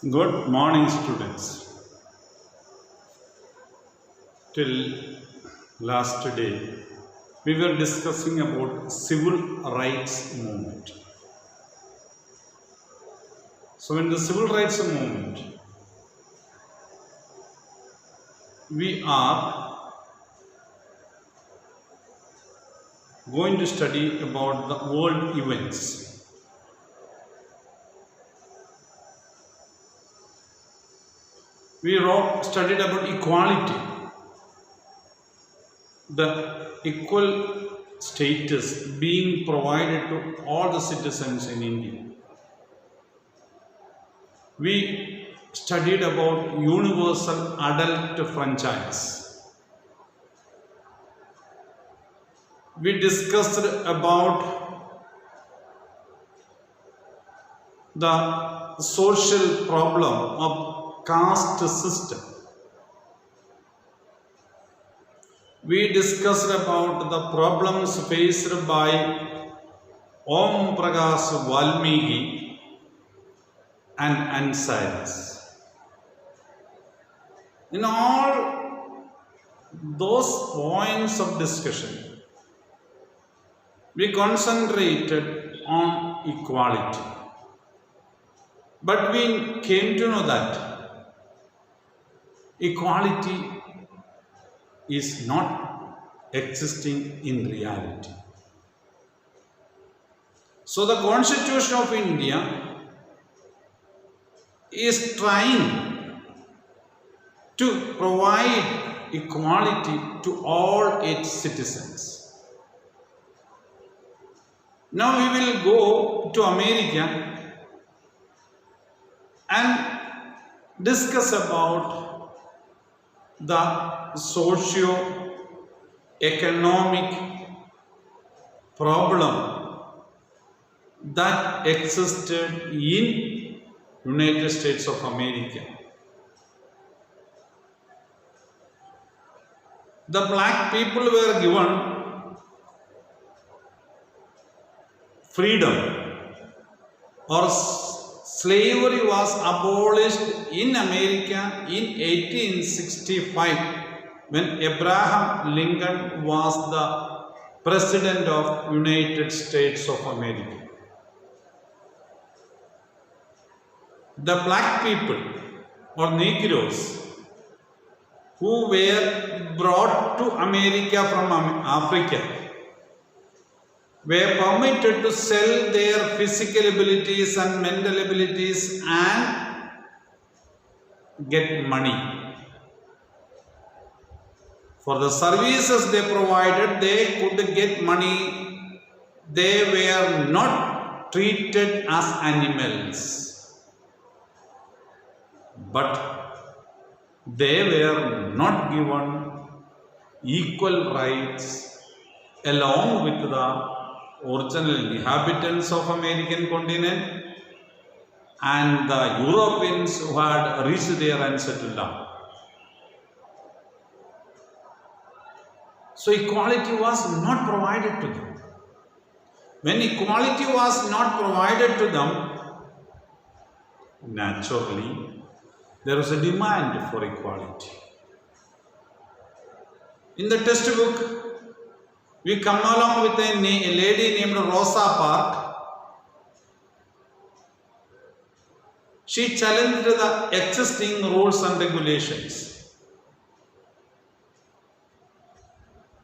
Good morning, students. Till last day, we were discussing about civil rights movement. So, in the civil rights movement, we are going to study about the world events. We studied about equality, the equal status being provided to all the citizens in India. We studied about universal adult franchise. We discussed about the social problem of caste system. We discussed about the problems faced by Om Prakash Valmiki and Ansaris. In all those points of discussion, we concentrated on equality. But we came to know that equality is not existing in reality. So the Constitution of India is trying to provide equality to all its citizens. Now we will go to America and discuss about the socio-economic problem that existed in United States of America. The black people were given freedom, or slavery was abolished in America in 1865 when Abraham Lincoln was the President of United States of America. The black people or Negroes who were brought to America from Africa were permitted to sell their physical abilities and mental abilities and get money. For the services they provided, they could get money. They were not treated as animals, but they were not given equal rights along with the original inhabitants of American continent and the Europeans who had reached there and settled down. So equality was not provided to them. When equality was not provided to them, naturally there was a demand for equality. In the textbook, we come along with a lady named Rosa Parks. She challenged the existing rules and regulations.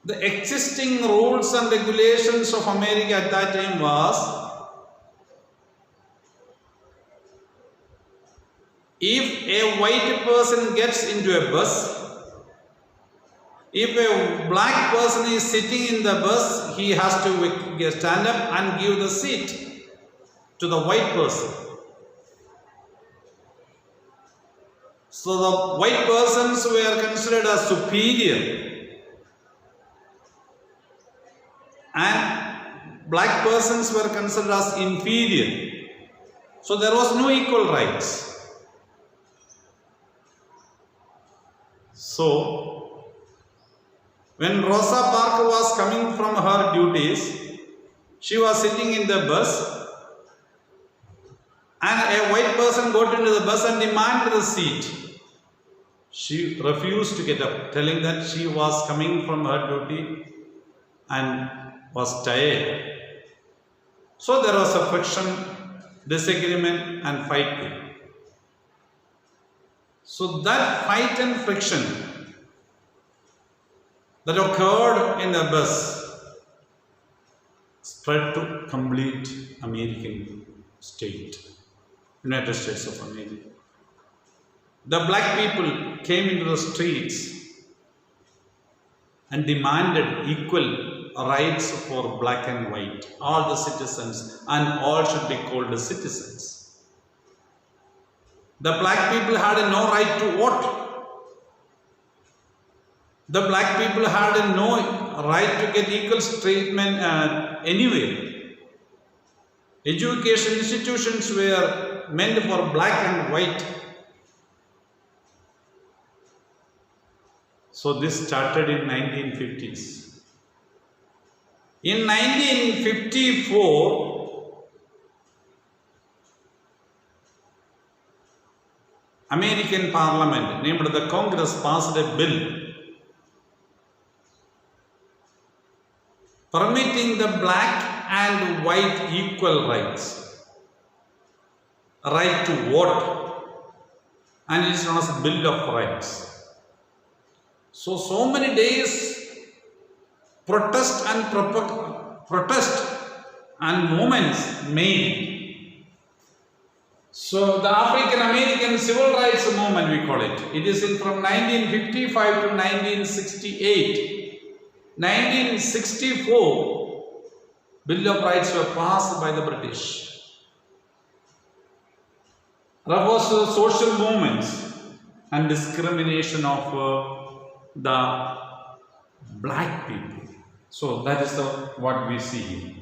The existing rules and regulations of America at that time was, if a white person gets into a bus, if a black person is sitting in the bus, he has to stand up and give the seat to the white person. So the white persons were considered as superior and black persons were considered as inferior. So there was no equal rights. So when Rosa Parks was coming from her duties, she was sitting in the bus and a white person person got into the bus and demanded the seat. She refused to get up, telling that she was coming from her duty and was tired. So there was a friction, disagreement, and fight. So that fight and friction that occurred in the bus spread to complete American state, United States of America. The black people came into the streets and demanded equal rights for black and white, all the citizens, and all should be called citizens. The black people had no right to vote. The black people had no right to get equal treatment anywhere. Education institutions were meant for black and white. So this started in 1950s. In 1954, American Parliament, named the Congress, passed a bill permitting the black and white equal rights, right to vote, and it is known as a Bill of Rights. So many days protest and movements made. So the African American Civil Rights Movement, we call it. It is from 1955 to 1968. 1964, Bill of Rights were passed by the British. That was social movements and discrimination of the black people. So that is what we see here.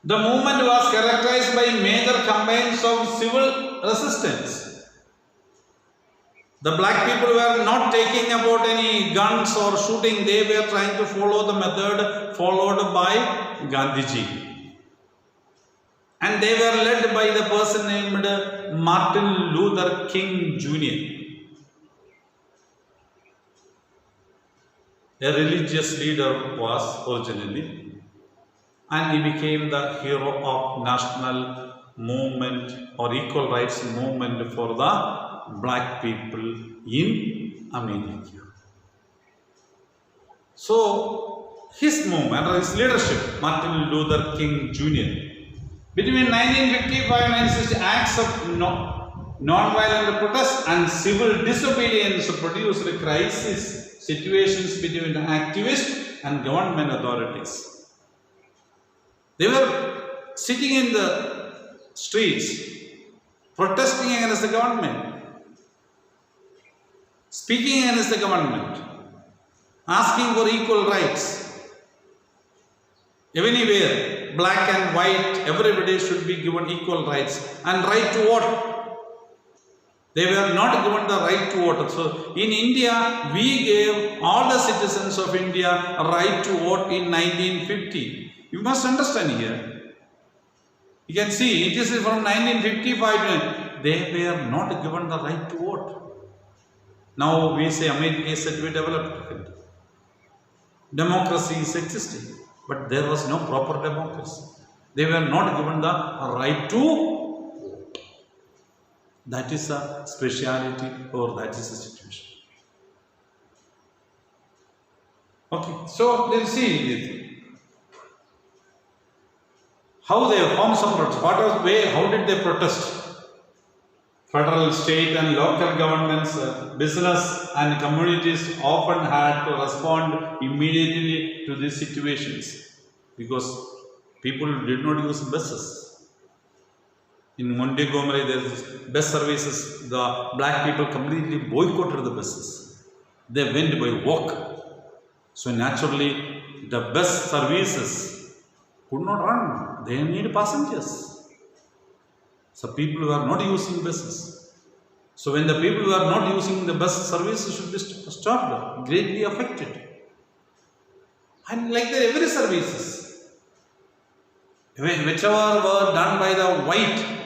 The movement was characterized by major campaigns of civil resistance. The black people were not taking about any guns or shooting. They were trying to follow the method followed by Gandhiji. And they were led by the person named Martin Luther King Jr., a religious leader was originally, and he became the hero of national movement or equal rights movement for the black people in America. So his movement or his leadership, Martin Luther King Jr., between 1955 and 1960, acts of non-violent protest and civil disobedience produced crisis situations between the activists and government authorities. They were sitting in the streets, protesting against the government, speaking against the government, asking for equal rights. Anywhere, black and white, everybody should be given equal rights and right to vote. They were not given the right to vote. So in India, we gave all the citizens of India a right to vote in 1950. You must understand here. You can see it is from 1955. They were not given the right to vote. Now we say America is said to be developed. Democracy is existing, but there was no proper democracy. They were not given the right to vote. That is a speciality, or that is a situation. Okay, so let's see how they formed some protests. What was the way? How did they protest? Federal, state, and local governments, business, and communities often had to respond immediately to these situations because people did not use buses. In Montgomery, there is bus services. The black people completely boycotted the buses. They went by walk. So naturally, the bus services could not run. They need passengers. So people were not using buses. So when the people were not using the bus services, should be stopped, greatly affected. And like that, every services, whichever were done by the white,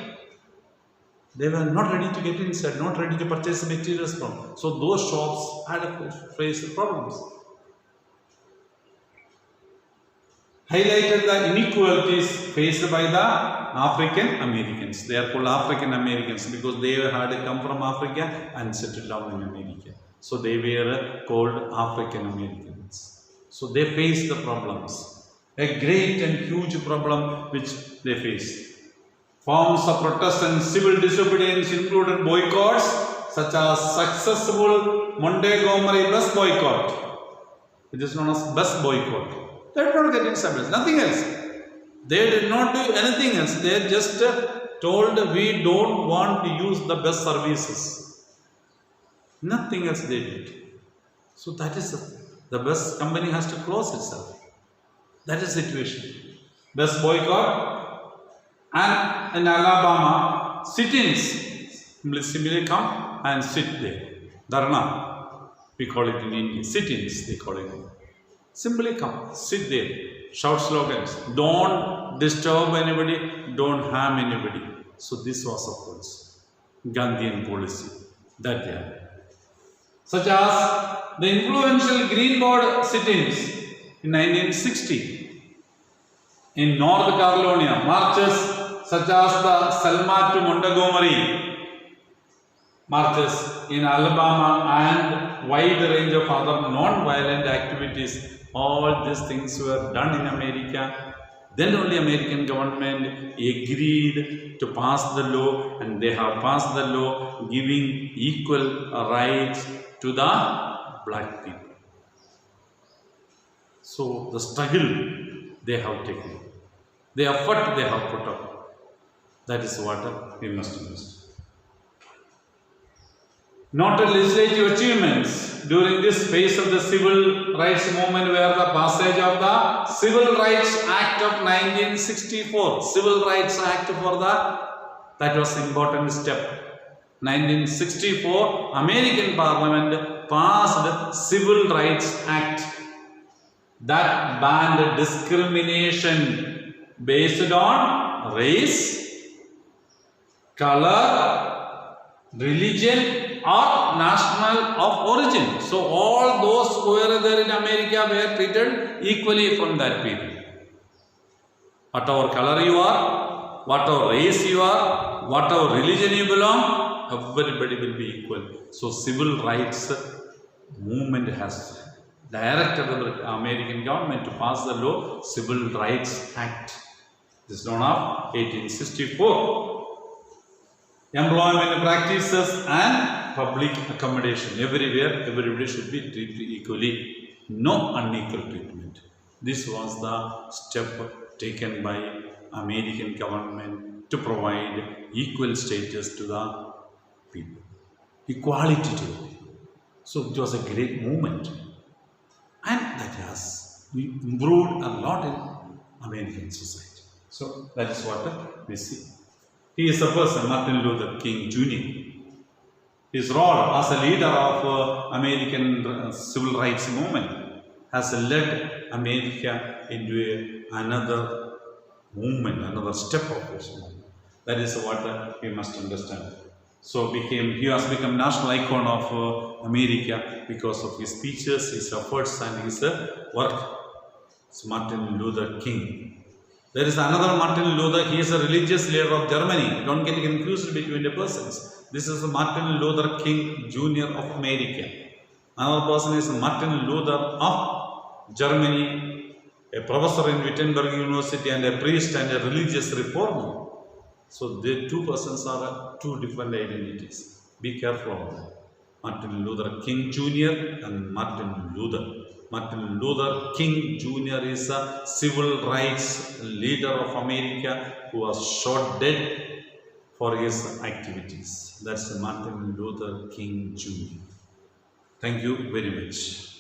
They were not ready to get inside, not ready to purchase the materials from. So those shops had faced problems. Highlighted the inequalities faced by the African Americans. They are called African Americans because they had come from Africa and settled down in America. So they were called African Americans. So they faced the problems. A great and huge problem which they faced. Forms of protest and civil disobedience included boycotts such as successful Montgomery bus boycott, which is known as bus boycott. They did not get established, nothing else. They did not do anything else. They just told we don't want to use the bus services. Nothing else they did. So that is the bus company has to close itself. That is the situation. Bus boycott. And in Alabama, sit-ins simply come and sit there. Dharna, we call it in India. Sit-ins, they call it. Simply come, sit there, shout slogans. Don't disturb anybody, don't harm anybody. So this was, of course, Gandhian policy that they had. Such as the influential Green Board sit-ins in 1960 in North Carolina, marches such as the Selma to Montgomery marches in Alabama and wide range of other non-violent activities. All these things were done in America. Then only American government agreed to pass the law, and they have passed the law giving equal rights to the black people. So the struggle they have taken, the effort they have put up, that is what we must understand. Noted legislative achievements during this phase of the civil rights movement were the passage of the Civil Rights Act of 1964. Civil Rights Act that was important step. 1964, American Parliament passed Civil Rights Act that banned discrimination based on race, color, religion, or national of origin. So all those who were there in America were treated equally from that period. Whatever color you are, whatever race you are, whatever religion you belong, everybody will be equal. So civil rights movement has directed the American government to pass the law, Civil Rights Act. This is known as 1864. Employment practices and public accommodation. Everywhere, everybody should be treated equally. No unequal treatment. This was the step taken by American government to provide equal status to the people. Equality to the people. So it was a great movement. And that has improved a lot in American society. So that is what we see. He is a person, Martin Luther King Jr. His role as a leader of American civil rights movement has led America into another movement, another step of this movement. That is what we must understand. So he has become national icon of America because of his speeches, his efforts, and his work. It's Martin Luther King. There is another Martin Luther. He is a religious leader of Germany. Don't get confused between the persons. This is Martin Luther King Jr. of America. Another person is Martin Luther of Germany, a professor in Wittenberg University and a priest and a religious reformer. So the two persons are two different identities. Be careful of that. Martin Luther King Jr. and Martin Luther. Martin Luther King Jr. is a civil rights leader of America who was shot dead for his activities. That's Martin Luther King Jr. Thank you very much.